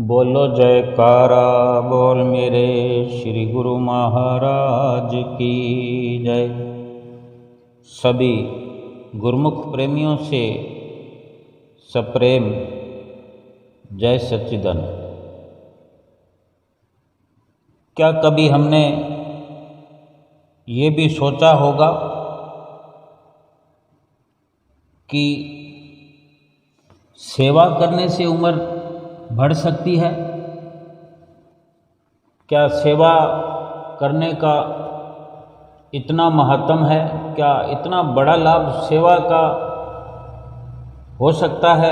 बोलो जयकारा बोल मेरे श्री गुरु महाराज की जय। सभी गुरुमुख प्रेमियों से सप्रेम जय सच्चिदानंद। क्या कभी हमने ये भी सोचा होगा कि सेवा करने से उम्र बढ़ सकती है? क्या सेवा करने का इतना महत्व है? क्या इतना बड़ा लाभ सेवा का हो सकता है?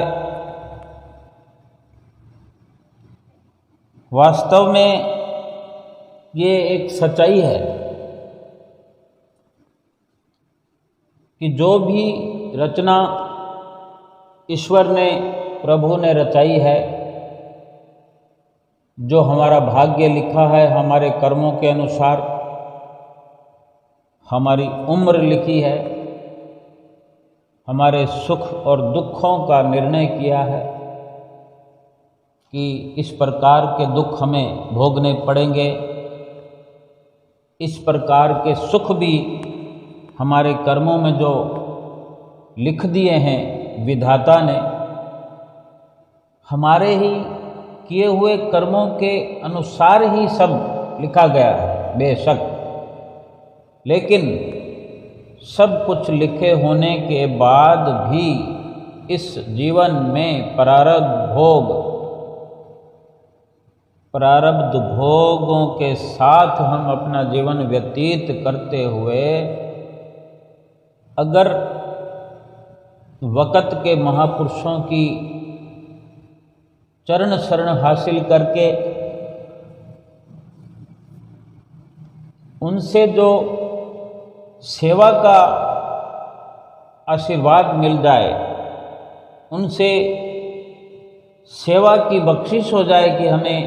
वास्तव में ये एक सच्चाई है कि जो भी रचना ईश्वर ने, प्रभु ने रचाई है, जो हमारा भाग्य लिखा है, हमारे कर्मों के अनुसार हमारी उम्र लिखी है, हमारे सुख और दुखों का निर्णय किया है कि इस प्रकार के दुख हमें भोगने पड़ेंगे, इस प्रकार के सुख भी हमारे कर्मों में जो लिख दिए हैं विधाता ने, हमारे ही किए हुए कर्मों के अनुसार ही सब लिखा गया है बेशक। लेकिन सब कुछ लिखे होने के बाद भी इस जीवन में प्रारब्ध भोगों के साथ हम अपना जीवन व्यतीत करते हुए अगर वक़्त के महापुरुषों की चरण शरण हासिल करके उनसे जो सेवा का आशीर्वाद मिल जाए, उनसे सेवा की बख्शिश हो जाए कि हमें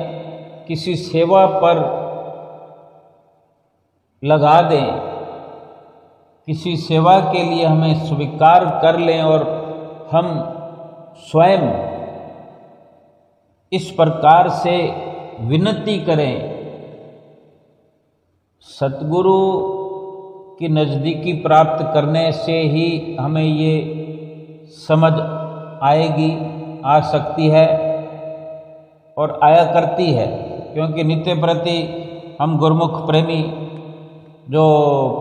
किसी सेवा पर लगा दें, किसी सेवा के लिए हमें स्वीकार कर लें और हम स्वयं इस प्रकार से विनती करें, सतगुरु की नज़दीकी प्राप्त करने से ही हमें ये समझ आएगी, आ सकती है और आया करती है। क्योंकि नित्य प्रति हम गुरुमुख प्रेमी जो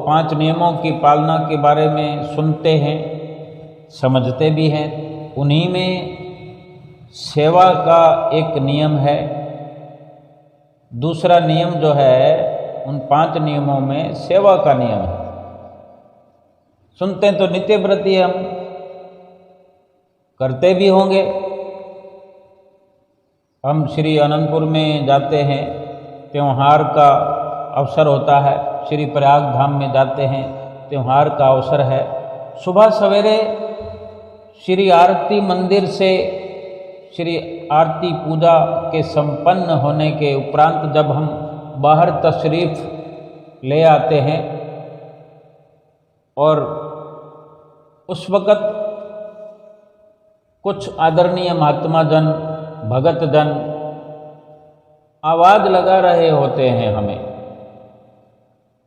5 नियमों की पालना के बारे में सुनते हैं, समझते भी हैं, उन्हीं में सेवा का एक नियम है। दूसरा नियम जो है उन 5 नियमों में सेवा का नियम है। सुनते हैं तो नित्य प्रति हम करते भी होंगे। हम श्री अनंतपुर में जाते हैं, त्योहार का अवसर होता है, श्री प्रयाग धाम में जाते हैं, त्योहार का अवसर है। सुबह सवेरे श्री आरती मंदिर से श्री आरती पूजा के संपन्न होने के उपरांत जब हम बाहर तशरीफ़ ले आते हैं और उस वक़्त कुछ आदरणीय महात्मा जन, भगत जन आवाज़ लगा रहे होते हैं हमें,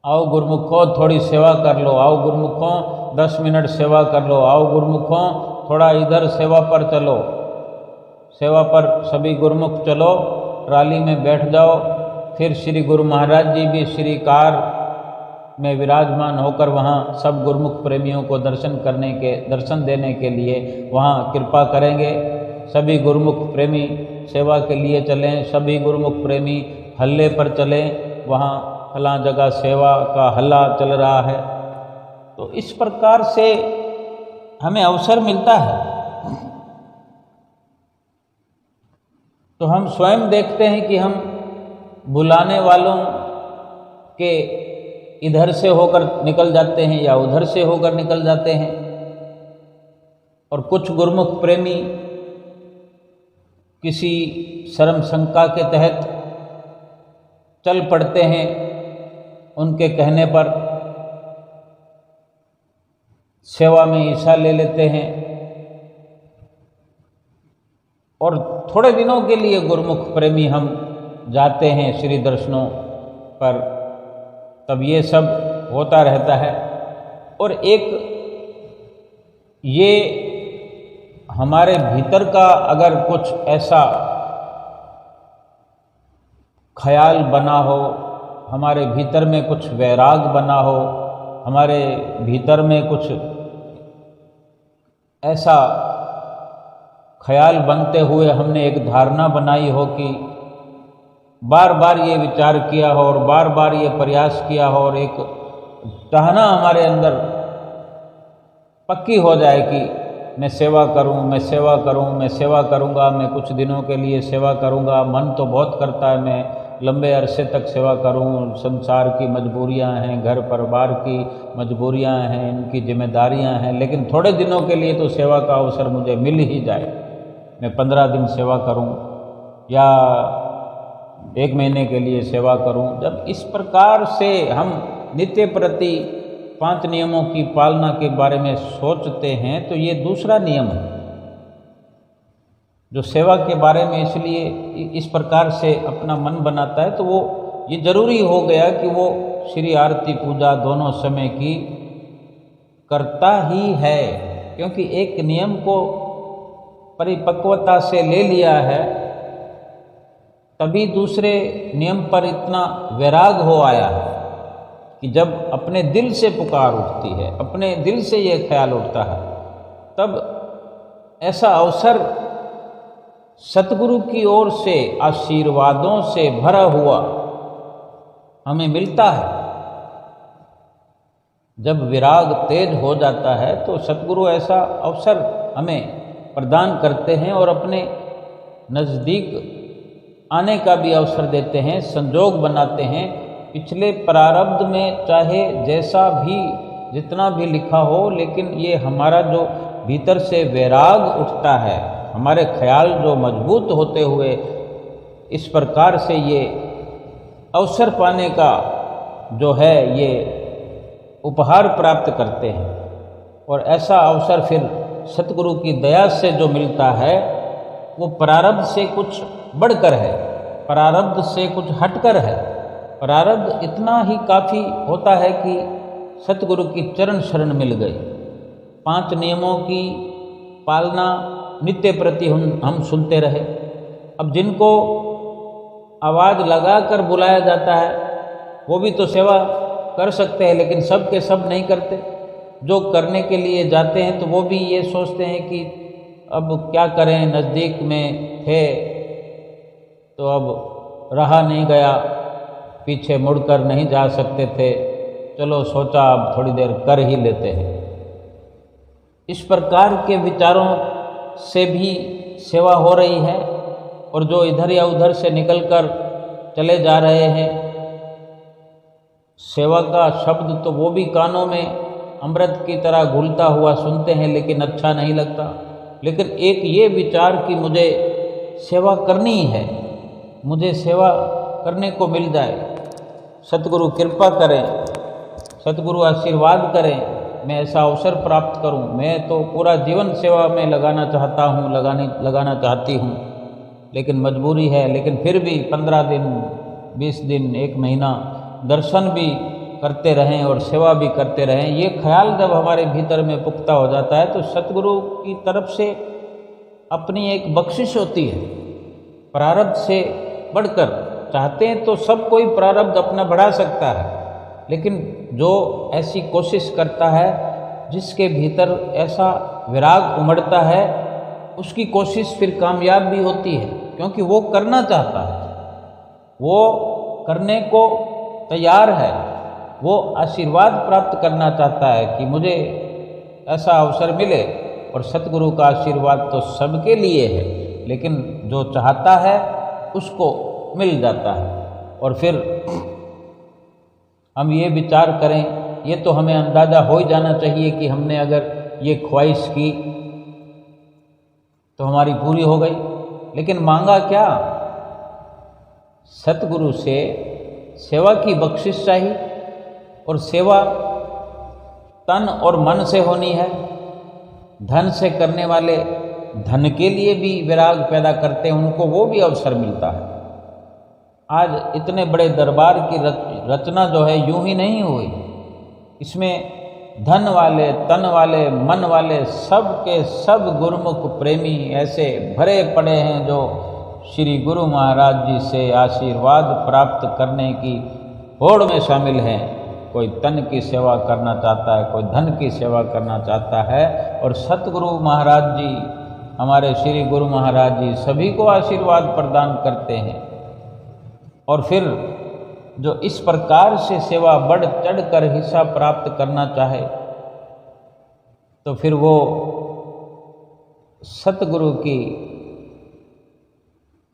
आओ गुरुमुखों थोड़ी सेवा कर लो, आओ गुरुमुखों 10 मिनट सेवा कर लो, आओ गुरुमुखों थोड़ा इधर सेवा पर चलो, सेवा पर सभी गुरुमुख चलो, ट्राली में बैठ जाओ। फिर श्री गुरु महाराज जी भी श्री कार में विराजमान होकर वहाँ सब गुरुमुख प्रेमियों को दर्शन देने के लिए वहाँ कृपा करेंगे। सभी गुरुमुख प्रेमी सेवा के लिए चलें, सभी गुरुमुख प्रेमी हल्ले पर चलें, वहाँ फलां जगह सेवा का हल्ला चल रहा है। तो इस प्रकार से हमें अवसर मिलता है। तो हम स्वयं देखते हैं कि हम बुलाने वालों के इधर से होकर निकल जाते हैं या उधर से होकर निकल जाते हैं, और कुछ गुरुमुख प्रेमी किसी शर्म शंका के तहत चल पड़ते हैं, उनके कहने पर सेवा में हिस्सा ले लेते हैं। और थोड़े दिनों के लिए गुरुमुख प्रेमी हम जाते हैं श्री दर्शनों पर, तब ये सब होता रहता है। और एक ये हमारे भीतर का अगर कुछ ऐसा ख्याल बना हो, हमारे भीतर में कुछ वैराग बना हो, हमारे भीतर में कुछ ऐसा ख्याल बनते हुए हमने एक धारणा बनाई हो कि बार बार ये विचार किया हो और बार बार ये प्रयास किया हो और एक चाहना हमारे अंदर पक्की हो जाए कि मैं सेवा करूं, मैं सेवा करूं, मैं सेवा करूंगा, मैं कुछ दिनों के लिए सेवा करूंगा। मन तो बहुत करता है मैं लंबे अरसे तक सेवा करूं, संसार की मजबूरियां हैं, घर परिवार की मजबूरियां हैं, इनकी जिम्मेदारियां हैं, लेकिन थोड़े दिनों के लिए तो सेवा का अवसर मुझे मिल ही जाए। मैं 15 दिन सेवा करूं या 1 महीने के लिए सेवा करूं। जब इस प्रकार से हम नित्य प्रति 5 नियमों की पालना के बारे में सोचते हैं तो ये दूसरा नियम है जो सेवा के बारे में इसलिए इस प्रकार से अपना मन बनाता है। तो वो ये जरूरी हो गया कि वो श्री आरती पूजा दोनों समय की करता ही है, क्योंकि एक नियम को परिपक्वता से ले लिया है तभी दूसरे नियम पर इतना वैराग हो आया है कि जब अपने दिल से पुकार उठती है, अपने दिल से ये ख्याल उठता है, तब ऐसा अवसर सतगुरु की ओर से आशीर्वादों से भरा हुआ हमें मिलता है। जब विराग तेज हो जाता है तो सतगुरु ऐसा अवसर हमें प्रदान करते हैं और अपने नज़दीक आने का भी अवसर देते हैं, संजोग बनाते हैं। पिछले प्रारब्ध में चाहे जैसा भी जितना भी लिखा हो, लेकिन ये हमारा जो भीतर से वैराग उठता है, हमारे ख्याल जो मजबूत होते हुए इस प्रकार से ये अवसर पाने का जो है ये उपहार प्राप्त करते हैं। और ऐसा अवसर फिर सतगुरु की दया से जो मिलता है वो प्रारब्ध से कुछ बढ़कर है, प्रारब्ध से कुछ हटकर है। प्रारब्ध इतना ही काफ़ी होता है कि सतगुरु की चरण शरण मिल गई। 5 नियमों की पालना नित्य प्रति हम सुनते रहे। अब जिनको आवाज़ लगाकर बुलाया जाता है वो भी तो सेवा कर सकते हैं, लेकिन सब के सब नहीं करते। जो करने के लिए जाते हैं तो वो भी ये सोचते हैं कि अब क्या करें, नज़दीक में थे तो अब रहा नहीं गया, पीछे मुड़कर नहीं जा सकते थे, चलो सोचा अब थोड़ी देर कर ही लेते हैं। इस प्रकार के विचारों से भी सेवा हो रही है। और जो इधर या उधर से निकलकर चले जा रहे हैं, सेवा का शब्द तो वो भी कानों में अमृत की तरह घुलता हुआ सुनते हैं, लेकिन अच्छा नहीं लगता। लेकिन एक ये विचार कि मुझे सेवा करनी है, मुझे सेवा करने को मिल जाए, सतगुरु कृपा करें, सतगुरु आशीर्वाद करें, मैं ऐसा अवसर प्राप्त करूं। मैं तो पूरा जीवन सेवा में लगाना चाहता हूं, लगाना चाहती हूं, लेकिन मजबूरी है। लेकिन फिर भी 15 दिन, 20 दिन, 1 महीना दर्शन भी करते रहें और सेवा भी करते रहें। ये ख्याल जब हमारे भीतर में पुख्ता हो जाता है तो सतगुरु की तरफ से अपनी एक बख्शिश होती है। प्रारब्ध से बढ़कर चाहते हैं तो सब कोई प्रारब्ध अपना बढ़ा सकता है, लेकिन जो ऐसी कोशिश करता है, जिसके भीतर ऐसा विराग उमड़ता है, उसकी कोशिश फिर कामयाब भी होती है, क्योंकि वो करना चाहता है, वो करने को तैयार है, वो आशीर्वाद प्राप्त करना चाहता है कि मुझे ऐसा अवसर मिले। और सतगुरु का आशीर्वाद तो सबके लिए है, लेकिन जो चाहता है उसको मिल जाता है। और फिर हम ये विचार करें, ये तो हमें अंदाज़ा हो ही जाना चाहिए कि हमने अगर ये ख्वाहिश की तो हमारी पूरी हो गई। लेकिन मांगा क्या? सतगुरु से सेवा की बख्शिश चाहिए, और सेवा तन और मन से होनी है। धन से करने वाले धन के लिए भी विराग पैदा करते हैं उनको वो भी अवसर मिलता है। आज इतने बड़े दरबार की रचना जो है यूं ही नहीं हुई, इसमें धन वाले, तन वाले, मन वाले सब के सब गुरुमुख प्रेमी ऐसे भरे पड़े हैं जो श्री गुरु महाराज जी से आशीर्वाद प्राप्त करने की होड़ में शामिल हैं। कोई तन की सेवा करना चाहता है, कोई धन की सेवा करना चाहता है, और सतगुरु महाराज जी, हमारे श्री गुरु महाराज जी सभी को आशीर्वाद प्रदान करते हैं। और फिर जो इस प्रकार से सेवा बढ़ चढ़ कर हिस्सा प्राप्त करना चाहे तो फिर वो सतगुरु की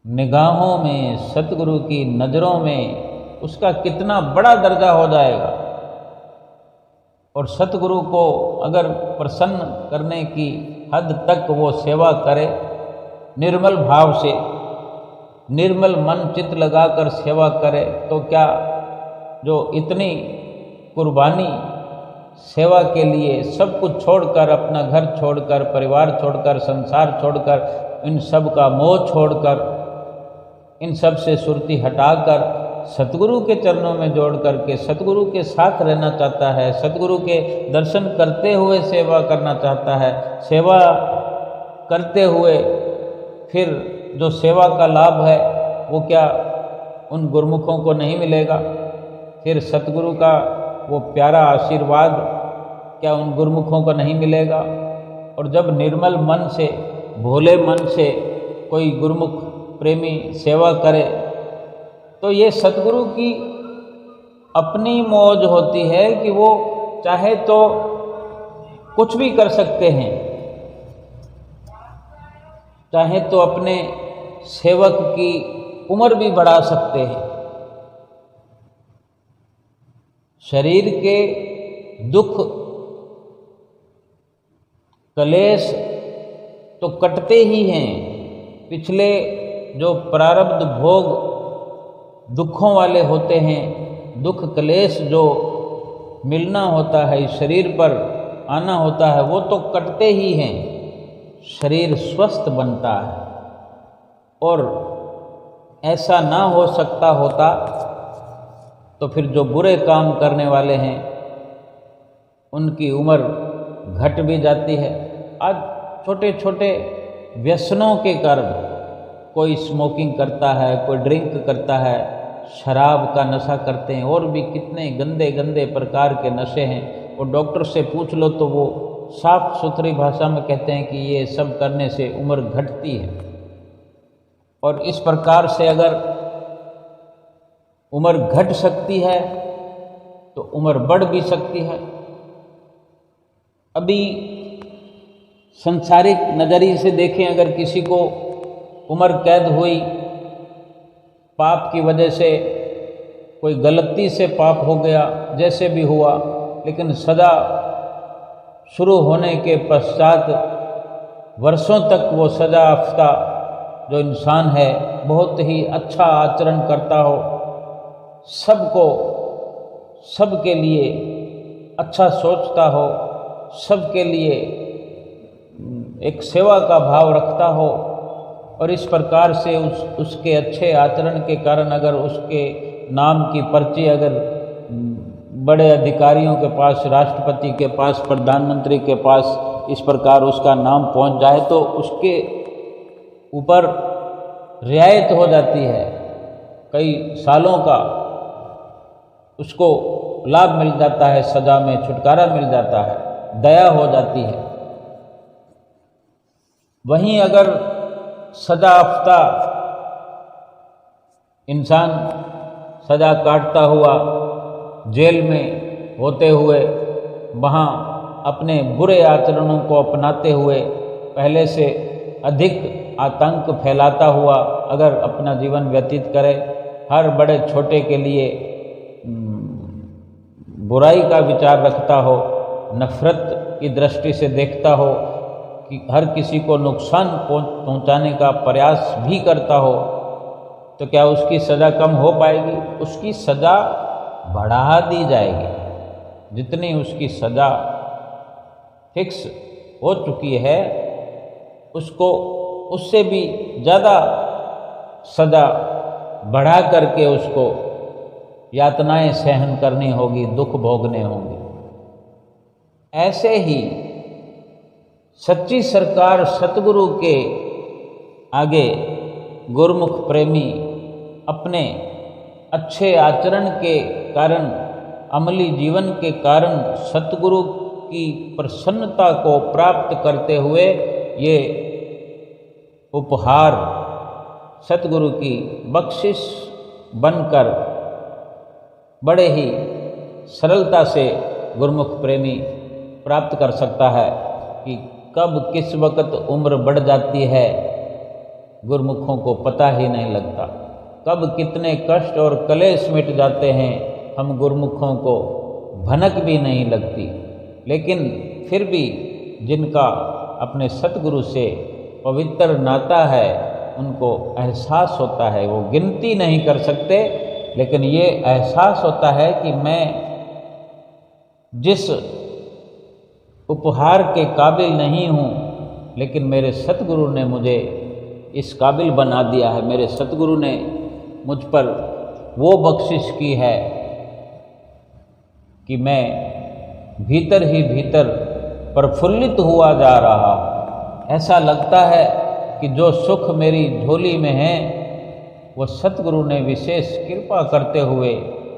निगाहों में, सतगुरु की नज़रों में उसका कितना बड़ा दर्जा हो जाएगा। और सतगुरु को अगर प्रसन्न करने की हद तक वो सेवा करे, निर्मल भाव से, निर्मल मन चित्त लगाकर सेवा करे, तो क्या जो इतनी कुर्बानी सेवा के लिए सब कुछ छोड़कर, अपना घर छोड़कर, परिवार छोड़कर, संसार छोड़कर, इन सब का मोह छोड़कर, इन सब से सुरती हटाकर सतगुरु के चरणों में जोड़ करके सतगुरु के साथ रहना चाहता है, सतगुरु के दर्शन करते हुए सेवा करना चाहता है, सेवा करते हुए फिर जो सेवा का लाभ है वो क्या उन गुरुमुखों को नहीं मिलेगा? फिर सतगुरु का वो प्यारा आशीर्वाद क्या उन गुरुमुखों को नहीं मिलेगा? और जब निर्मल मन से, भोले मन से कोई गुरुमुख प्रेमी सेवा करे तो ये सतगुरु की अपनी मौज होती है कि वो चाहे तो कुछ भी कर सकते हैं, चाहे तो अपने सेवक की उम्र भी बढ़ा सकते हैं। शरीर के दुख कलेश तो कटते ही हैं, पिछले जो प्रारब्ध भोग दुखों वाले होते हैं, दुख कलेश जो मिलना होता है, इस शरीर पर आना होता है, वो तो कटते ही हैं, शरीर स्वस्थ बनता है। और ऐसा ना हो सकता होता तो फिर जो बुरे काम करने वाले हैं उनकी उम्र घट भी जाती है। आज छोटे छोटे व्यसनों के कारण कोई स्मोकिंग करता है, कोई ड्रिंक करता है, शराब का नशा करते हैं, और भी कितने गंदे गंदे प्रकार के नशे हैं। और डॉक्टर से पूछ लो तो वो साफ सुथरी भाषा में कहते हैं कि ये सब करने से उम्र घटती है। और इस प्रकार से अगर उम्र घट सकती है तो उम्र बढ़ भी सकती है। अभी संसारिक नज़रिए से देखें, अगर किसी को उम्र कैद हुई, पाप की वजह से, कोई गलती से पाप हो गया, जैसे भी हुआ, लेकिन सज़ा शुरू होने के पश्चात वर्षों तक वो सज़ा याफ्ता जो इंसान है बहुत ही अच्छा आचरण करता हो, सबको, सबके लिए अच्छा सोचता हो, सबके लिए एक सेवा का भाव रखता हो, और इस प्रकार से उसके अच्छे आचरण के कारण अगर उसके नाम की पर्ची अगर बड़े अधिकारियों के पास, राष्ट्रपति के पास, प्रधानमंत्री के पास इस प्रकार उसका नाम पहुंच जाए तो उसके ऊपर रियायत हो जाती है, कई सालों का उसको लाभ मिल जाता है, सज़ा में छुटकारा मिल जाता है, दया हो जाती है। वहीं अगर सज़ा याफ्ता इंसान सज़ा काटता हुआ जेल में होते हुए वहाँ अपने बुरे आचरणों को अपनाते हुए पहले से अधिक आतंक फैलाता हुआ अगर अपना जीवन व्यतीत करे, हर बड़े छोटे के लिए बुराई का विचार रखता हो, नफ़रत की दृष्टि से देखता हो, कि हर किसी को नुकसान पहुंचाने का प्रयास भी करता हो, तो क्या उसकी सज़ा कम हो पाएगी? उसकी सज़ा बढ़ा दी जाएगी। जितनी उसकी सज़ा फिक्स हो चुकी है उसको उससे भी ज़्यादा सज़ा बढ़ा करके उसको यातनाएं सहन करनी होगी, दुख भोगने होंगे। ऐसे ही सच्ची सरकार सतगुरु के आगे गुरुमुख प्रेमी अपने अच्छे आचरण के कारण, अमली जीवन के कारण सतगुरु की प्रसन्नता को प्राप्त करते हुए ये उपहार सतगुरु की बख्शिश बनकर बड़े ही सरलता से गुरुमुख प्रेमी प्राप्त कर सकता है कि कब किस वक़्त उम्र बढ़ जाती है गुरुमुखों को पता ही नहीं लगता। कब कितने कष्ट और कलेश मिट जाते हैं हम गुरुमुखों को भनक भी नहीं लगती। लेकिन फिर भी जिनका अपने सतगुरु से पवित्र नाता है उनको एहसास होता है, वो गिनती नहीं कर सकते, लेकिन ये एहसास होता है कि मैं जिस उपहार के काबिल नहीं हूँ, लेकिन मेरे सतगुरु ने मुझे इस काबिल बना दिया है। मेरे सतगुरु ने मुझ पर वो बख्शिश की है कि मैं भीतर ही भीतर प्रफुल्लित हुआ जा रहा। ऐसा लगता है कि जो सुख मेरी झोली में है वो सतगुरु ने विशेष कृपा करते हुए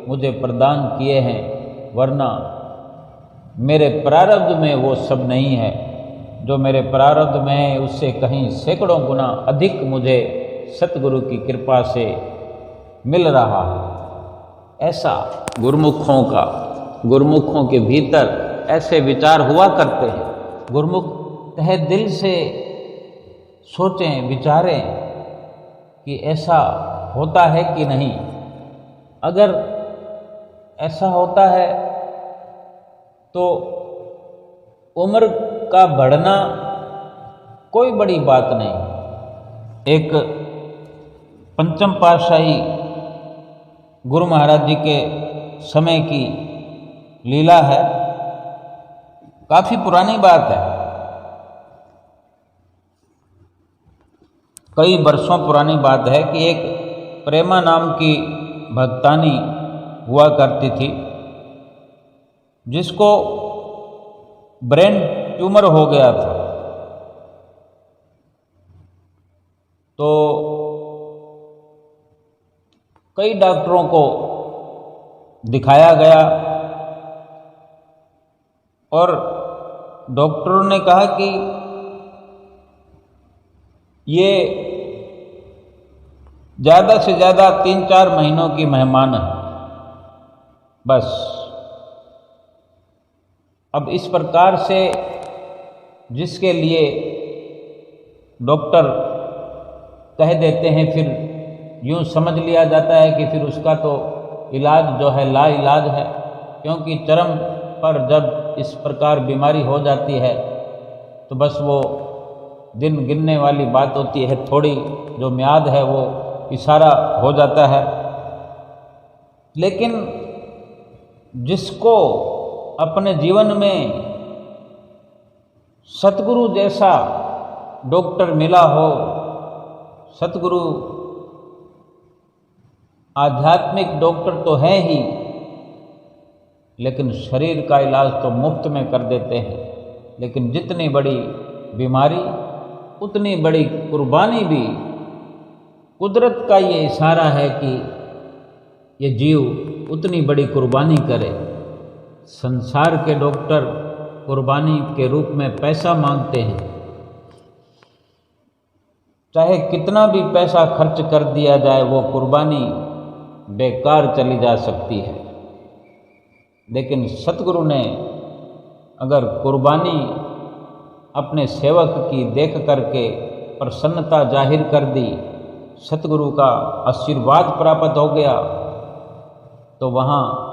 मुझे प्रदान किए हैं, वरना मेरे प्रारब्ध में वो सब नहीं है। जो मेरे प्रारब्ध में है उससे कहीं सैकड़ों गुना अधिक मुझे सतगुरु की कृपा से मिल रहा है। ऐसा गुरुमुखों के भीतर ऐसे विचार हुआ करते हैं। गुरुमुख तहे दिल से सोचें, विचारें कि ऐसा होता है कि नहीं। अगर ऐसा होता है तो उम्र का बढ़ना कोई बड़ी बात नहीं। एक पंचम पातशाही गुरु महाराज जी के समय की लीला है, काफ़ी पुरानी बात है, कई वर्षों पुरानी बात है कि एक प्रेमा नाम की भक्तानी हुआ करती थी जिसको ब्रेन ट्यूमर हो गया था। तो कई डॉक्टरों को दिखाया गया और डॉक्टरों ने कहा कि ये ज़्यादा से ज़्यादा 3-4 महीनों की मेहमान है बस। अब इस प्रकार से जिसके लिए डॉक्टर कह देते हैं, फिर यूँ समझ लिया जाता है कि फिर उसका तो इलाज जो है ला इलाज है, क्योंकि चरम पर जब इस प्रकार बीमारी हो जाती है तो बस वो दिन गिनने वाली बात होती है, थोड़ी जो म्याद है वो इशारा हो जाता है। लेकिन जिसको अपने जीवन में सतगुरु जैसा डॉक्टर मिला हो, सतगुरु आध्यात्मिक डॉक्टर तो है ही, लेकिन शरीर का इलाज तो मुफ्त में कर देते हैं। लेकिन जितनी बड़ी बीमारी उतनी बड़ी कुर्बानी भी कुदरत का ये इशारा है कि ये जीव उतनी बड़ी कुर्बानी करे। संसार के डॉक्टर कुर्बानी के रूप में पैसा मांगते हैं, चाहे कितना भी पैसा खर्च कर दिया जाए वो कुर्बानी बेकार चली जा सकती है। लेकिन सतगुरु ने अगर कुर्बानी अपने सेवक की देख करके प्रसन्नता जाहिर कर दी, सतगुरु का आशीर्वाद प्राप्त हो गया, तो वहाँ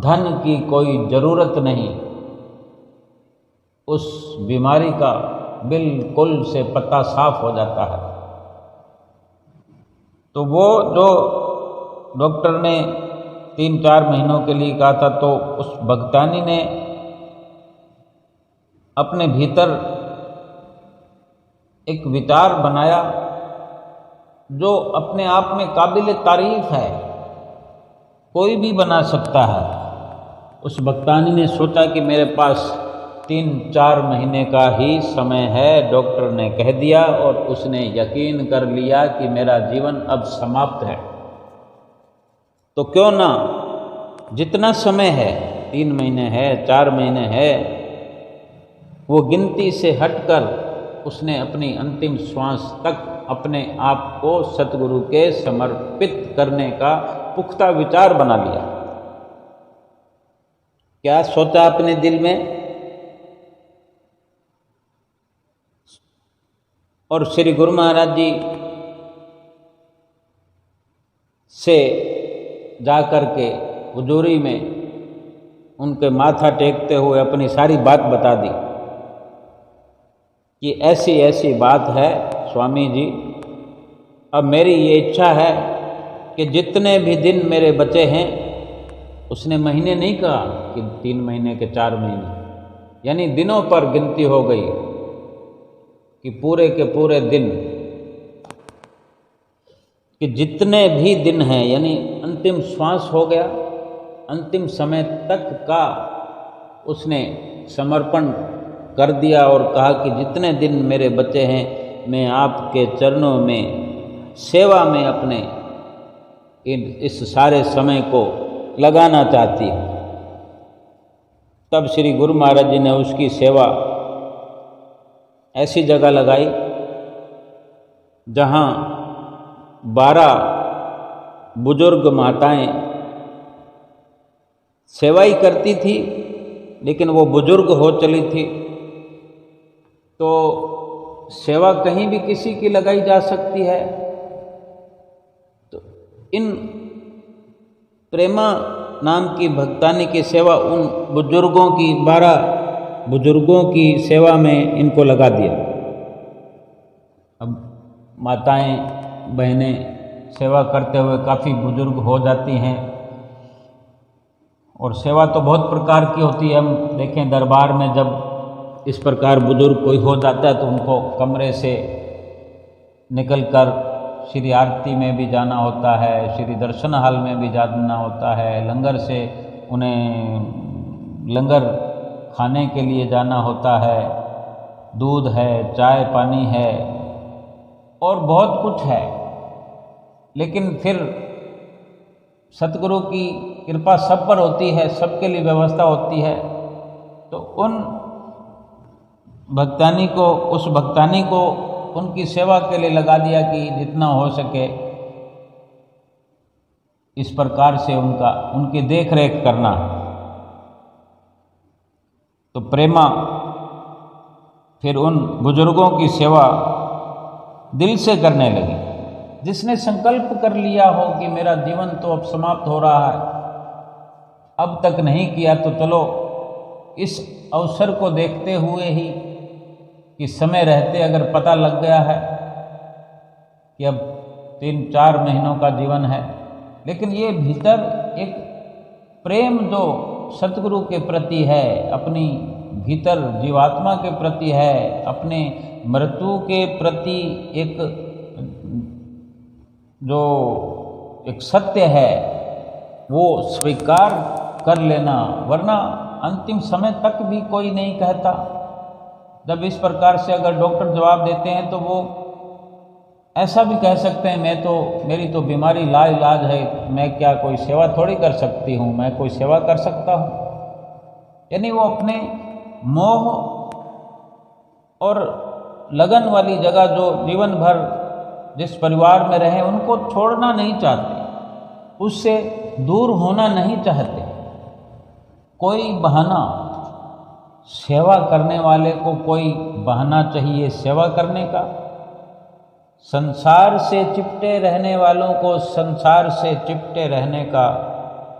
धन की कोई ज़रूरत नहीं। उस बीमारी का बिल्कुल से पता साफ हो जाता है। तो वो जो डॉक्टर ने 3-4 महीनों के लिए कहा था, तो उस भक्तानी ने अपने भीतर एक विचार बनाया जो अपने आप में काबिल तारीफ है, कोई भी बना सकता है। उस भक्तानी ने सोचा कि मेरे पास 3-4 महीने का ही समय है, डॉक्टर ने कह दिया, और उसने यकीन कर लिया कि मेरा जीवन अब समाप्त है। तो क्यों ना जितना समय है, 3 महीने है, 4 महीने है, वो गिनती से हटकर उसने अपनी अंतिम श्वास तक अपने आप को सतगुरु के समर्पित करने का पुख्ता विचार बना लिया। क्या सोचा अपने दिल में, और श्री गुरु महाराज जी से जाकर के हुजूरी में उनके माथा टेकते हुए अपनी सारी बात बता दी कि ऐसी ऐसी बात है स्वामी जी, अब मेरी ये इच्छा है कि जितने भी दिन मेरे बचे हैं, उसने महीने नहीं कहा कि 3 महीने के 4 महीने, यानी दिनों पर गिनती हो गई कि पूरे के पूरे दिन, कि जितने भी दिन हैं, यानी अंतिम श्वास हो गया, अंतिम समय तक का उसने समर्पण कर दिया और कहा कि जितने दिन मेरे बचे हैं मैं आपके चरणों में सेवा में अपने इस सारे समय को लगाना चाहती हूँ। तब श्री गुरु महाराज जी ने उसकी सेवा ऐसी जगह लगाई जहाँ 12 बुजुर्ग माताएं सेवा ही करती थी, लेकिन वो बुजुर्ग हो चली थी, तो सेवा कहीं भी किसी की लगाई जा सकती है। तो इन प्रेमा नाम की भक्तानी की सेवा उन बुजुर्गों की 12 बुजुर्गों की सेवा में इनको लगा दिया। अब माताएं बहनें सेवा करते हुए काफ़ी बुजुर्ग हो जाती हैं, और सेवा तो बहुत प्रकार की होती है। हम देखें दरबार में जब इस प्रकार बुजुर्ग कोई हो जाता है तो उनको कमरे से निकलकर श्री आरती में भी जाना होता है, श्री दर्शन हाल में भी जाना होता है, लंगर से उन्हें लंगर खाने के लिए जाना होता है, दूध है, चाय पानी है और बहुत कुछ है। लेकिन फिर सतगुरु की कृपा सब पर होती है, सबके लिए व्यवस्था होती है। तो उन भक्तानी को, उस भक्तानी को उनकी सेवा के लिए लगा दिया कि जितना हो सके इस प्रकार से उनकी देख रेख करना। तो प्रेमा फिर उन बुजुर्गों की सेवा दिल से करने लगी। जिसने संकल्प कर लिया हो कि मेरा जीवन तो अब समाप्त हो रहा है, अब तक नहीं किया, तो चलो इस अवसर को देखते हुए ही कि समय रहते अगर पता लग गया है कि अब 3-4 महीनों का जीवन है, लेकिन ये भीतर एक प्रेम जो सतगुरु के प्रति है, अपनी भीतर जीवात्मा के प्रति है, अपने मृत्यु के प्रति एक जो एक सत्य है वो स्वीकार कर लेना। वरना अंतिम समय तक भी कोई नहीं कहता। जब इस प्रकार से अगर डॉक्टर जवाब देते हैं तो वो ऐसा भी कह सकते हैं मेरी तो बीमारी लाइलाज है, मैं क्या कोई सेवा थोड़ी कर सकती हूँ, मैं कोई सेवा कर सकता हूँ। यानी वो अपने मोह और लगन वाली जगह जो जीवन भर जिस परिवार में रहे उनको छोड़ना नहीं चाहते, उससे दूर होना नहीं चाहते। कोई बहाना, सेवा करने वाले को कोई बहाना चाहिए सेवा करने का। संसार से चिपटे रहने वालों को संसार से चिपटे रहने का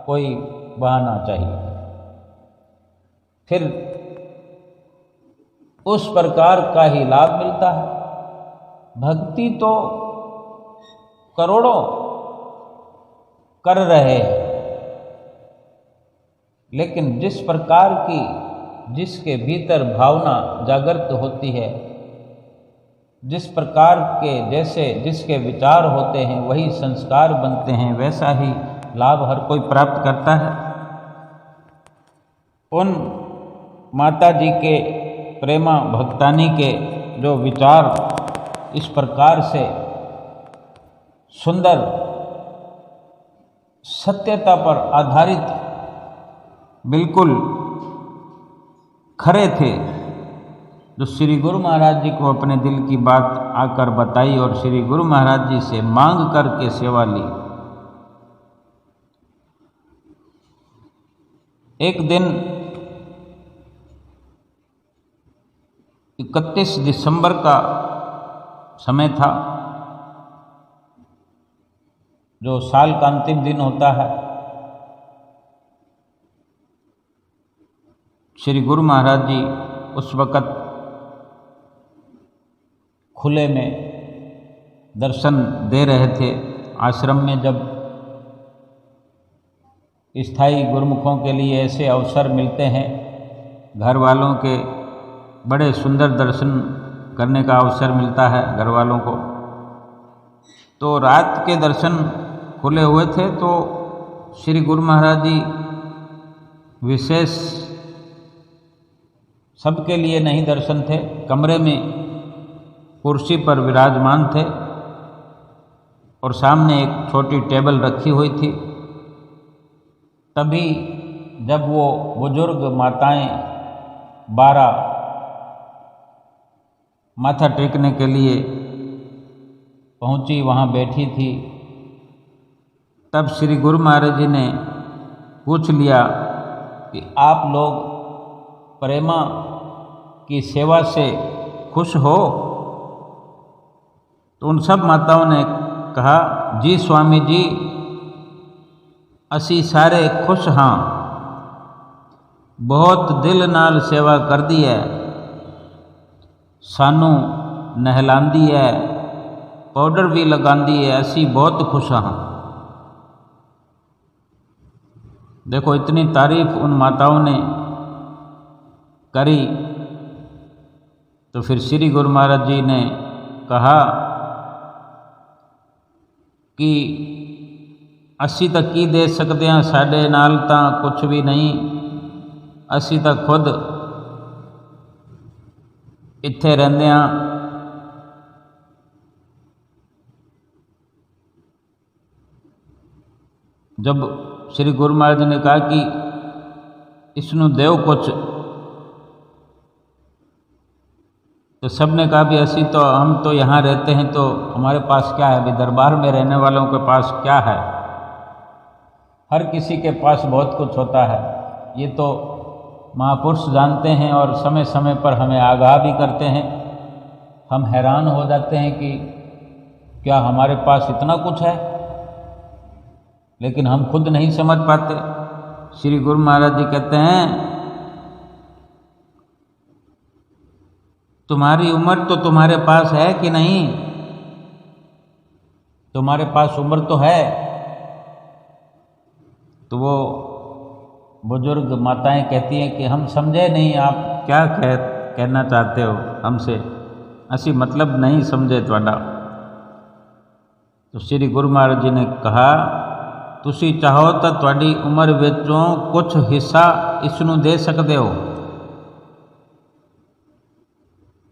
कोई बहाना चाहिए। फिर उस प्रकार का ही लाभ मिलता है। भक्ति तो करोड़ों कर रहे हैं, लेकिन जिस प्रकार की जिसके भीतर भावना जागृत होती है जिस प्रकार के जैसे जिसके विचार होते हैं वही संस्कार बनते हैं, वैसा ही लाभ हर कोई प्राप्त करता है। उन माता जी के प्रेमा भक्तानी के जो विचार इस प्रकार से सुंदर सत्यता पर आधारित बिल्कुल खरे थे, जो श्री गुरु महाराज जी को अपने दिल की बात आकर बताई और श्री गुरु महाराज जी से मांग करके सेवा ली। एक दिन 31 दिसंबर का समय था, जो साल का अंतिम दिन होता है। श्री गुरु महाराज जी उस वक़्त खुले में दर्शन दे रहे थे। आश्रम में जब स्थायी गुरुमुखों के लिए ऐसे अवसर मिलते हैं, घर वालों के बड़े सुंदर दर्शन करने का अवसर मिलता है घर वालों को, तो रात के दर्शन खुले हुए थे। तो श्री गुरु महाराज जी विशेष सबके लिए नहीं दर्शन थे, कमरे में कुर्सी पर विराजमान थे और सामने एक छोटी टेबल रखी हुई थी। तभी जब वो बुजुर्ग माताएं 12 माथा टेकने के लिए पहुंची, वहां बैठी थी, तब श्री गुरु महाराज जी ने पूछ लिया कि आप लोग प्रेमा की सेवा से खुश हो? तो उन सब माताओं ने कहा, जी स्वामी जी, असी सारे खुश हाँ, बहुत दिल नाल सेवा कर दी है, सानू नहलांदी है, पाउडर भी लगांदी है, असी बहुत खुश हाँ। देखो, इतनी तारीफ उन माताओं ने करी। तो फिर श्री गुरु महाराज जी ने कहा कि असी तो की दे सकते हैं, साढ़े नाल तो कुछ भी नहीं, असी तो खुद इत्थे रहंदे हां। जब श्री गुरु महाराज जी ने कहा कि इसनू देव कुछ, तो सब ने कहा भी असी तो हम तो यहाँ रहते हैं, तो हमारे पास क्या है, अभी दरबार में रहने वालों के पास क्या है। हर किसी के पास बहुत कुछ होता है, ये तो महापुरुष जानते हैं और समय समय पर हमें आगाह भी करते हैं। हम हैरान हो जाते हैं कि क्या हमारे पास इतना कुछ है, लेकिन हम खुद नहीं समझ पाते। श्री गुरु महाराज जी कहते हैं, तुम्हारी उम्र तो तुम्हारे पास है कि नहीं? तुम्हारे पास उम्र तो है। तो वो बुजुर्ग माताएं कहती हैं कि हम समझे नहीं, आप क्या कहना चाहते हो हमसे, असी मतलब नहीं समझे तुहाडा। तो श्री गुरु महाराज जी ने कहा, तुसी चाहो तो तुहाडी उम्र विचों कुछ हिस्सा इसनू दे सकते हो।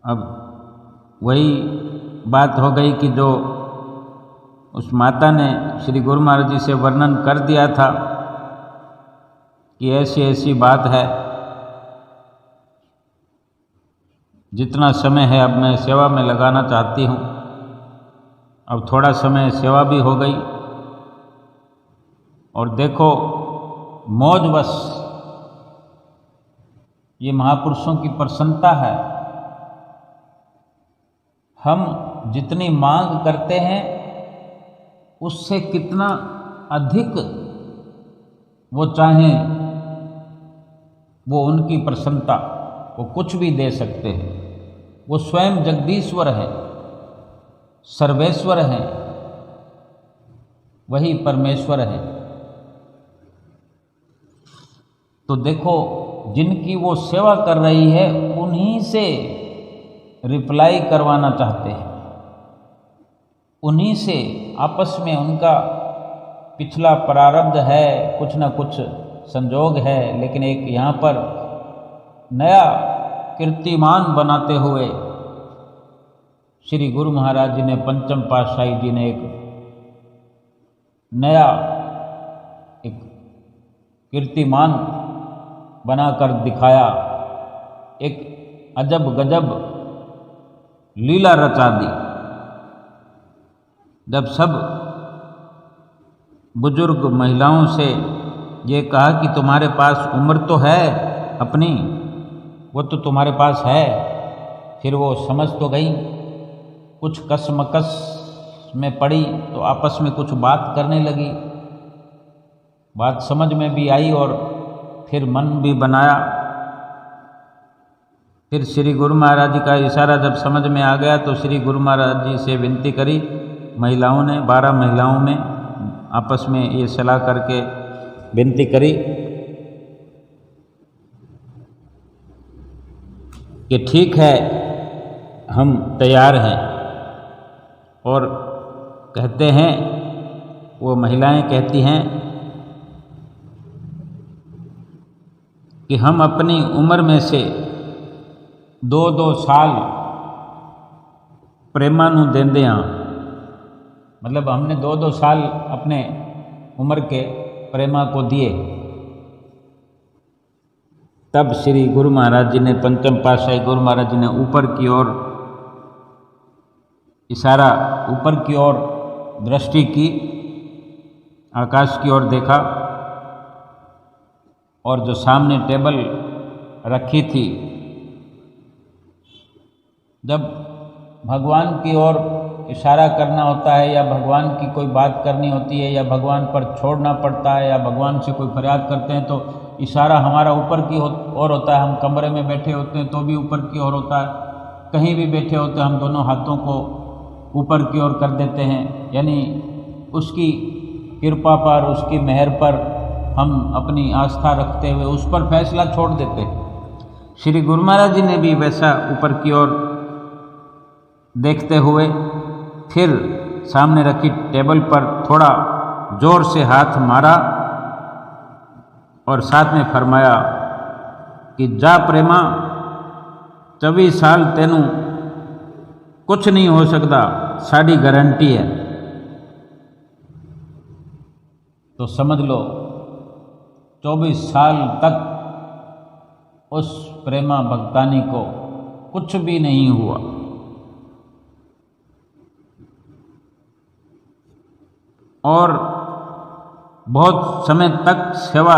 अब वही बात हो गई कि जो उस माता ने श्री गुरु महाराज जी से वर्णन कर दिया था कि ऐसी ऐसी बात है, जितना समय है अब मैं सेवा में लगाना चाहती हूँ। अब थोड़ा समय सेवा भी हो गई और देखो मौजवश ये महापुरुषों की प्रसन्नता है। हम जितनी मांग करते हैं उससे कितना अधिक वो चाहें, वो उनकी प्रसन्नता, वो कुछ भी दे सकते हैं। वो स्वयं जगदीश्वर है, सर्वेश्वर है, वही परमेश्वर है। तो देखो, जिनकी वो सेवा कर रही है उन्हीं से रिप्लाई करवाना चाहते हैं। उन्हीं से आपस में उनका पिछला प्रारब्ध है, कुछ ना कुछ संजोग है, लेकिन एक यहाँ पर नया कीर्तिमान बनाते हुए श्री गुरु महाराज जी ने, पंचम पातशाही जी ने एक नया एक कीर्तिमान बनाकर दिखाया, एक अजब गजब लीला रचा दी। जब सब बुजुर्ग महिलाओं से ये कहा कि तुम्हारे पास उम्र तो है अपनी, वो तो तुम्हारे पास है, फिर वो समझ तो गई, कुछ कसमकस में पड़ी तो आपस में कुछ बात करने लगी, बात समझ में भी आई और फिर मन भी बनाया। फिर श्री गुरु महाराज जी का इशारा जब समझ में आ गया तो श्री गुरु महाराज जी से विनती करी महिलाओं ने, 12 महिलाओं में आपस में ये सलाह करके विनती करी कि ठीक है, हम तैयार हैं। और कहते हैं, वो महिलाएं कहती हैं कि हम अपनी उम्र में से 2-2 साल प्रेमानु देंदे हाँ, मतलब हमने 2-2 साल अपने उम्र के प्रेमा को दिए। तब श्री गुरु महाराज जी ने, पंचम पातशाही गुरु महाराज जी ने ऊपर की ओर इशारा, ऊपर की ओर दृष्टि की, आकाश की ओर देखा और जो सामने टेबल रखी थी, जब भगवान की ओर इशारा करना होता है या भगवान की कोई बात करनी होती है या भगवान पर छोड़ना पड़ता है या भगवान से कोई फरियाद करते हैं तो इशारा हमारा ऊपर की ओर होता है। हम कमरे में बैठे होते हैं तो भी ऊपर की ओर होता है, कहीं भी बैठे होते हैं हम दोनों हाथों को ऊपर की ओर कर देते हैं, यानी उसकी कृपा पर, उसकी मेहर पर हम अपनी आस्था रखते हुए उस पर फैसला छोड़ देते हैं। श्री गुरु महाराज जी ने भी वैसा ऊपर की ओर देखते हुए फिर सामने रखी टेबल पर थोड़ा जोर से हाथ मारा और साथ में फरमाया कि जा प्रेमा, 24 साल तेनू कुछ नहीं हो सकता, साड़ी गारंटी है। तो समझ लो 24 साल तक उस प्रेमा भक्तानी को कुछ भी नहीं हुआ। और बहुत समय तक सेवा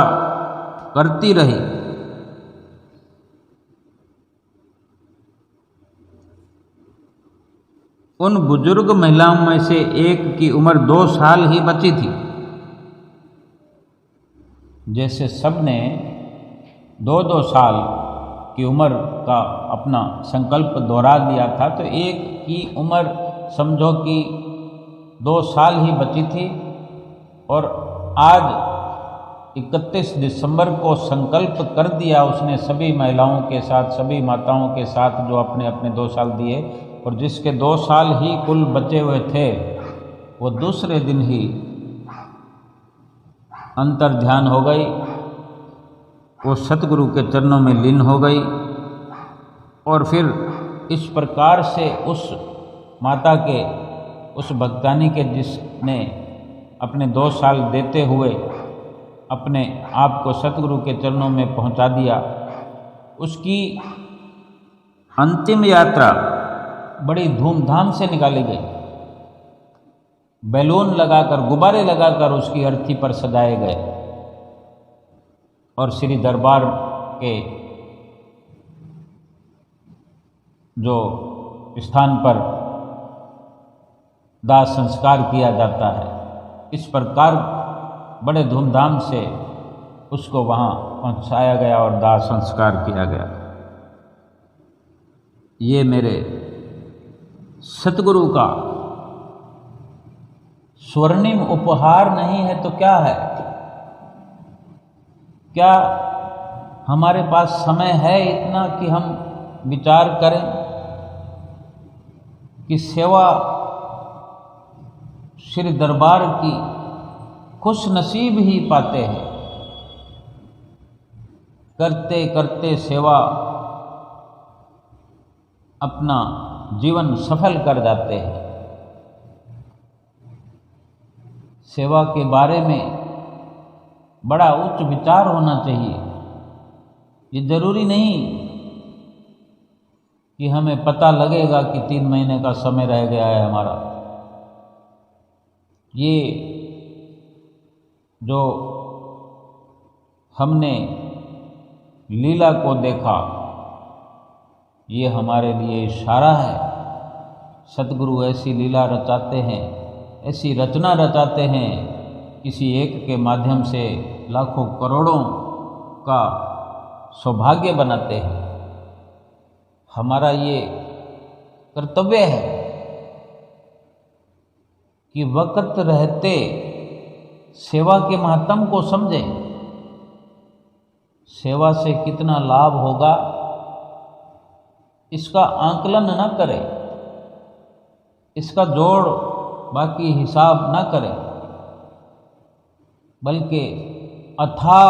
करती रही। उन बुजुर्ग महिलाओं में से एक की उम्र 2 साल ही बची थी। जैसे सब ने 2-2 साल की उम्र का अपना संकल्प दोहरा दिया था, तो एक की उम्र समझो कि 2 साल ही बची थी। और आज 31 दिसंबर को संकल्प कर दिया उसने सभी महिलाओं के साथ, सभी माताओं के साथ जो अपने अपने 2 साल दिए, और जिसके 2 साल ही कुल बचे हुए थे वो दूसरे दिन ही अंतर ध्यान हो गई, वो सतगुरु के चरणों में लीन हो गई। और फिर इस प्रकार से उस माता के, उस भक्तानी के जिसने अपने 2 साल देते हुए अपने आप को सतगुरु के चरणों में पहुंचा दिया, उसकी अंतिम यात्रा बड़ी धूमधाम से निकाली गई। बैलून लगाकर, गुब्बारे लगाकर उसकी अर्थी पर सजाए गए और श्री दरबार के जो स्थान पर दाह संस्कार किया जाता है, इस प्रकार बड़े धूमधाम से उसको वहाँ पहुँचाया गया और दाह संस्कार किया गया। ये मेरे सतगुरु का स्वर्णिम उपहार नहीं है तो क्या है? क्या हमारे पास समय है इतना कि हम विचार करें कि सेवा श्री दरबार की खुश नसीब ही पाते हैं। करते करते सेवा अपना जीवन सफल कर जाते हैं। सेवा के बारे में बड़ा उच्च विचार होना चाहिए। ये जरूरी नहीं कि हमें पता लगेगा कि 3 महीने का समय रह गया है हमारा। ये जो हमने लीला को देखा, ये हमारे लिए इशारा है। सतगुरु ऐसी लीला रचाते हैं, ऐसी रचना रचाते हैं, किसी एक के माध्यम से लाखों करोड़ों का सौभाग्य बनाते हैं। हमारा ये कर्तव्य है कि वक्त रहते सेवा के महत्व को समझें। सेवा से कितना लाभ होगा इसका आंकलन न करें, इसका जोड़ बाकी हिसाब न करें, बल्कि अथाह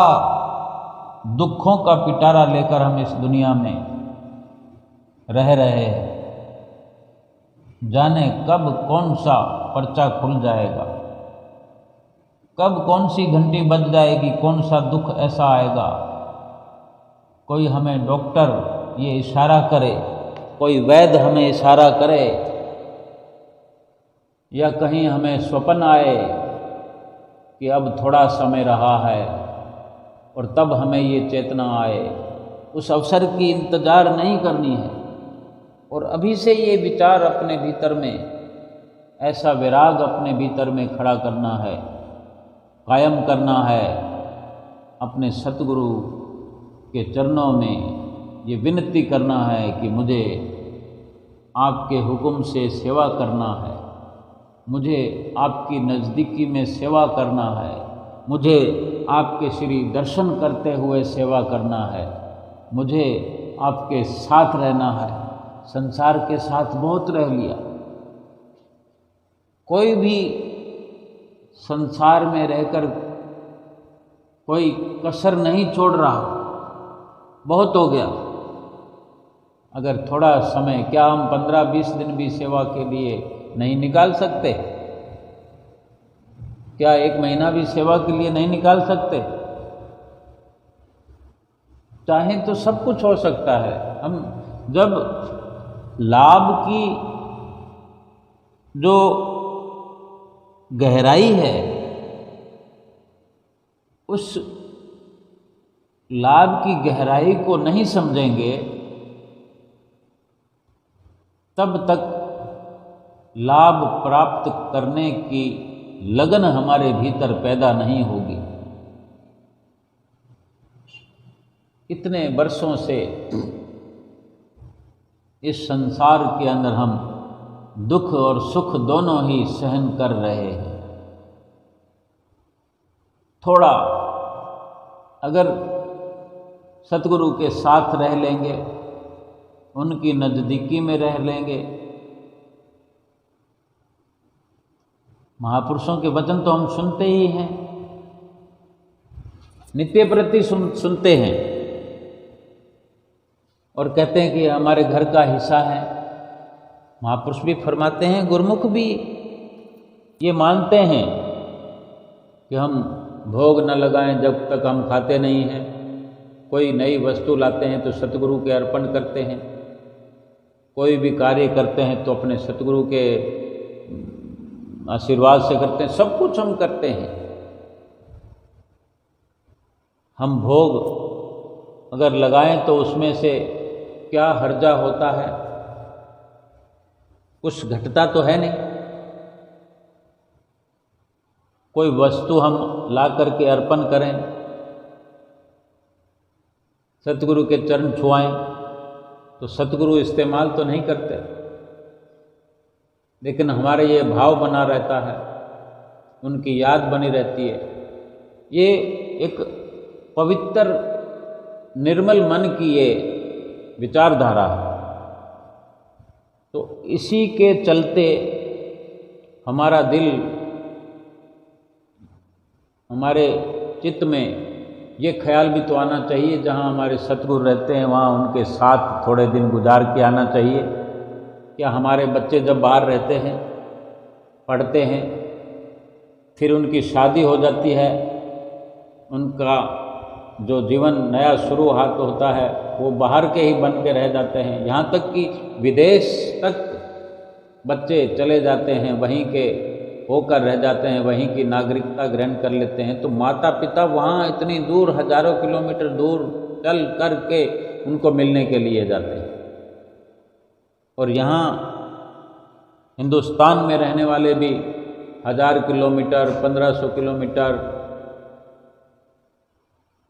दुखों का पिटारा लेकर हम इस दुनिया में रह रहे हैं। जाने कब कौन सा पर्चा खुल जाएगा, कब कौन सी घंटी बज जाएगी, कौन सा दुख ऐसा आएगा। कोई हमें डॉक्टर ये इशारा करे, कोई वैद्य हमें इशारा करे, या कहीं हमें स्वप्न आए कि अब थोड़ा समय रहा है, और तब हमें ये चेतना आए। उस अवसर की इंतज़ार नहीं करनी है, और अभी से ये विचार अपने भीतर में, ऐसा विराग अपने भीतर में खड़ा करना है, कायम करना है। अपने सतगुरु के चरणों में ये विनती करना है कि मुझे आपके हुक्म से सेवा करना है, मुझे आपकी नज़दीकी में सेवा करना है, मुझे आपके श्री दर्शन करते हुए सेवा करना है, मुझे आपके साथ रहना है। संसार के साथ बहुत रह लिया, कोई भी संसार में रहकर कोई कसर नहीं छोड़ रहा, बहुत हो गया। अगर थोड़ा समय, क्या हम 15-20 दिन भी सेवा के लिए नहीं निकाल सकते? क्या 1 महीना भी सेवा के लिए नहीं निकाल सकते? चाहें तो सब कुछ हो सकता है। हम जब लाभ की जो गहराई है, उस लाभ की गहराई को नहीं समझेंगे, तब तक लाभ प्राप्त करने की लगन हमारे भीतर पैदा नहीं होगी। इतने वर्षों से इस संसार के अंदर हम दुख और सुख दोनों ही सहन कर रहे हैं। थोड़ा अगर सतगुरु के साथ रह लेंगे, उनकी नज़दीकी में रह लेंगे, महापुरुषों के वचन तो हम सुनते ही हैं, नित्य प्रति सुनते हैं, और कहते हैं कि हमारे घर का हिस्सा है। महापुरुष भी फरमाते हैं, गुरुमुख भी ये मानते हैं कि हम भोग न लगाएं जब तक हम खाते नहीं हैं। कोई नई वस्तु लाते हैं तो सतगुरु के अर्पण करते हैं, कोई भी कार्य करते हैं तो अपने सतगुरु के आशीर्वाद से करते हैं। सब कुछ हम करते हैं। हम भोग अगर लगाएं तो उसमें से क्या हर्जा होता है? कुछ घटता तो है नहीं। कोई वस्तु हम ला करके अर्पण करें, सतगुरु के चरण छुआएं, तो सतगुरु इस्तेमाल तो नहीं करते, लेकिन हमारे ये भाव बना रहता है, उनकी याद बनी रहती है। ये एक पवित्र निर्मल मन की ये विचारधारा है। तो इसी के चलते हमारा दिल, हमारे चित्त में ये ख्याल भी तो आना चाहिए, जहाँ हमारे सतगुरु रहते हैं वहाँ उनके साथ थोड़े दिन गुजार के आना चाहिए। क्या हमारे बच्चे जब बाहर रहते हैं, पढ़ते हैं, फिर उनकी शादी हो जाती है, उनका जो जीवन नया शुरुआत होता है वो बाहर के ही बन के रह जाते हैं। यहाँ तक कि विदेश तक बच्चे चले जाते हैं, वहीं के होकर रह जाते हैं, वहीं की नागरिकता ग्रहण कर लेते हैं। तो माता पिता वहाँ इतनी दूर, हजारों किलोमीटर दूर चल कर के उनको मिलने के लिए जाते हैं। और यहाँ हिंदुस्तान में रहने वाले भी 1000 किलोमीटर, 1500 किलोमीटर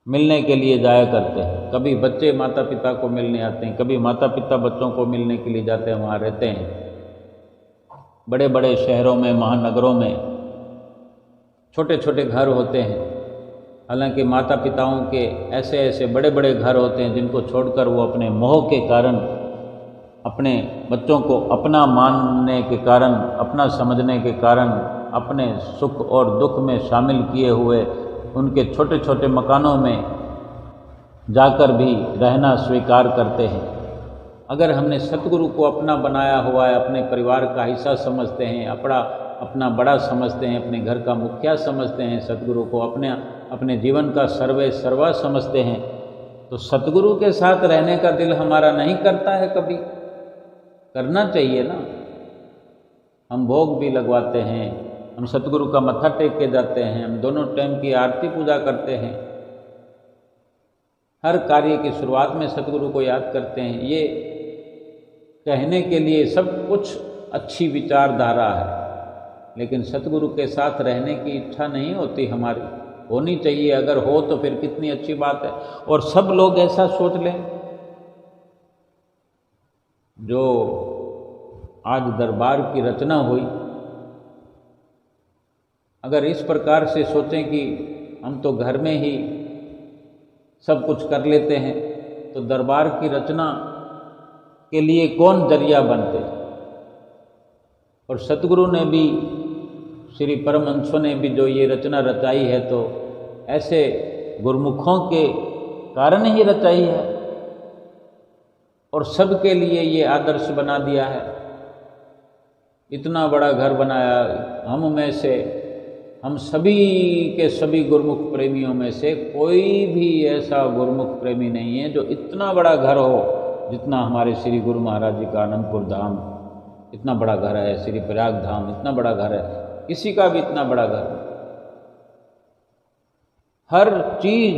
मिलने के लिए जाया करते हैं। कभी बच्चे माता पिता को मिलने आते हैं, कभी माता पिता बच्चों को मिलने के लिए जाते हैं, वहाँ रहते हैं। बड़े बड़े शहरों में, महानगरों में छोटे छोटे घर होते हैं। हालांकि माता पिताओं के ऐसे ऐसे बड़े बड़े घर होते हैं जिनको छोड़कर वो अपने मोह के कारण, अपने बच्चों को अपना मानने के कारण, अपना समझने के कारण, अपने सुख और दुख में शामिल किए हुए उनके छोटे छोटे मकानों में जाकर भी रहना स्वीकार करते हैं। अगर हमने सतगुरु को अपना बनाया हुआ है, अपने परिवार का हिस्सा समझते हैं, अपना बड़ा समझते हैं, अपने घर का मुखिया समझते हैं, सतगुरु को अपने जीवन का सर्वे सर्वा समझते हैं, तो सतगुरु के साथ रहने का दिल हमारा नहीं करता है? कभी करना चाहिए ना। हम भोग भी लगवाते हैं, हम सतगुरु का मत्था टेक के जाते हैं, हम दोनों टाइम की आरती पूजा करते हैं, हर कार्य की शुरुआत में सतगुरु को याद करते हैं। ये कहने के लिए सब कुछ अच्छी विचारधारा है, लेकिन सतगुरु के साथ रहने की इच्छा नहीं होती हमारी। होनी चाहिए, अगर हो तो फिर कितनी अच्छी बात है। और सब लोग ऐसा सोच लें। जो आज दरबार की रचना हुई, अगर इस प्रकार से सोचें कि हम तो घर में ही सब कुछ कर लेते हैं, तो दरबार की रचना के लिए कौन जरिया बनते? और सतगुरु ने भी, श्री परमहंसों ने भी जो ये रचना रचाई है, तो ऐसे गुरमुखों के कारण ही रचाई है और सबके लिए ये आदर्श बना दिया है। इतना बड़ा घर बनाया, हम में से, हम सभी के सभी गुरमुख प्रेमियों में से कोई भी ऐसा गुरमुख प्रेमी नहीं है जो इतना बड़ा घर हो जितना हमारे श्री गुरु महाराज जी का आनंदपुर धाम इतना बड़ा घर है, श्री प्रयाग धाम इतना बड़ा घर है, किसी का भी इतना बड़ा घर नहीं। हर चीज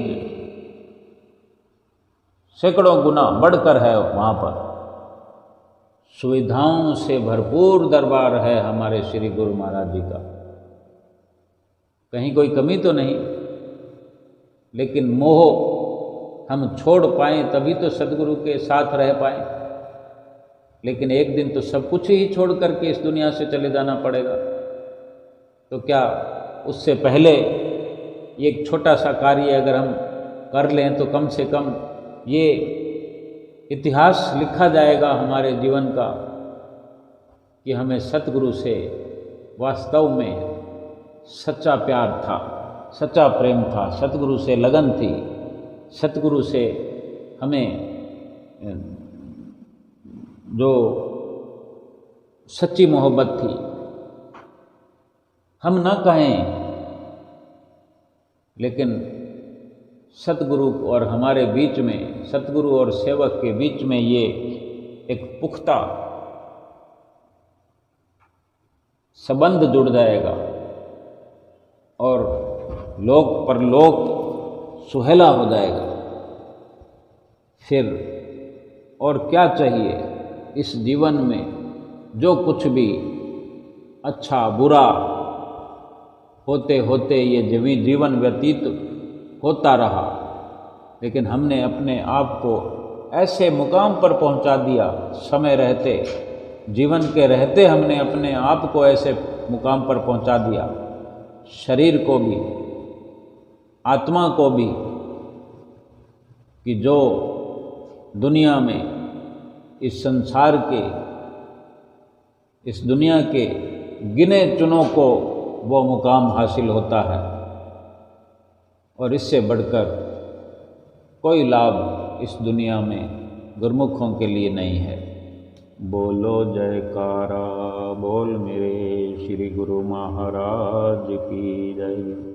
सैकड़ों गुना बढ़कर है वहाँ पर। सुविधाओं से भरपूर दरबार है हमारे श्री गुरु महाराज जी का, कहीं कोई कमी तो नहीं। लेकिन मोह हम छोड़ पाएं तभी तो सद्गुरु के साथ रह पाएं। लेकिन एक दिन तो सब कुछ ही छोड़ करके इस दुनिया से चले जाना पड़ेगा। तो क्या उससे पहले एक छोटा सा कार्य अगर हम कर लें तो कम से कम ये इतिहास लिखा जाएगा हमारे जीवन का कि हमें सतगुरु से वास्तव में सच्चा प्यार था, सच्चा प्रेम था, सतगुरु से लगन थी, सतगुरु से हमें जो सच्ची मोहब्बत थी। हम ना कहें, लेकिन सतगुरु और हमारे बीच में, सतगुरु और सेवक के बीच में ये एक पुख्ता संबंध जुड़ जाएगा और लोक परलोक सुहेला हो जाएगा। फिर और क्या चाहिए इस जीवन में? जो कुछ भी अच्छा बुरा होते होते ये जीवन व्यतीत होता रहा, लेकिन हमने अपने आप को ऐसे मुकाम पर पहुंचा दिया, समय रहते, जीवन के रहते हमने अपने आप को ऐसे मुकाम पर पहुंचा दिया, शरीर को भी आत्मा को भी, कि जो दुनिया में इस संसार के इस दुनिया के गिने चुनों को वो मुकाम हासिल होता है और इससे बढ़कर कोई लाभ इस दुनिया में गुरमुखों के लिए नहीं है। बोलो जयकारा बोल मेरे श्री गुरु महाराज की जय।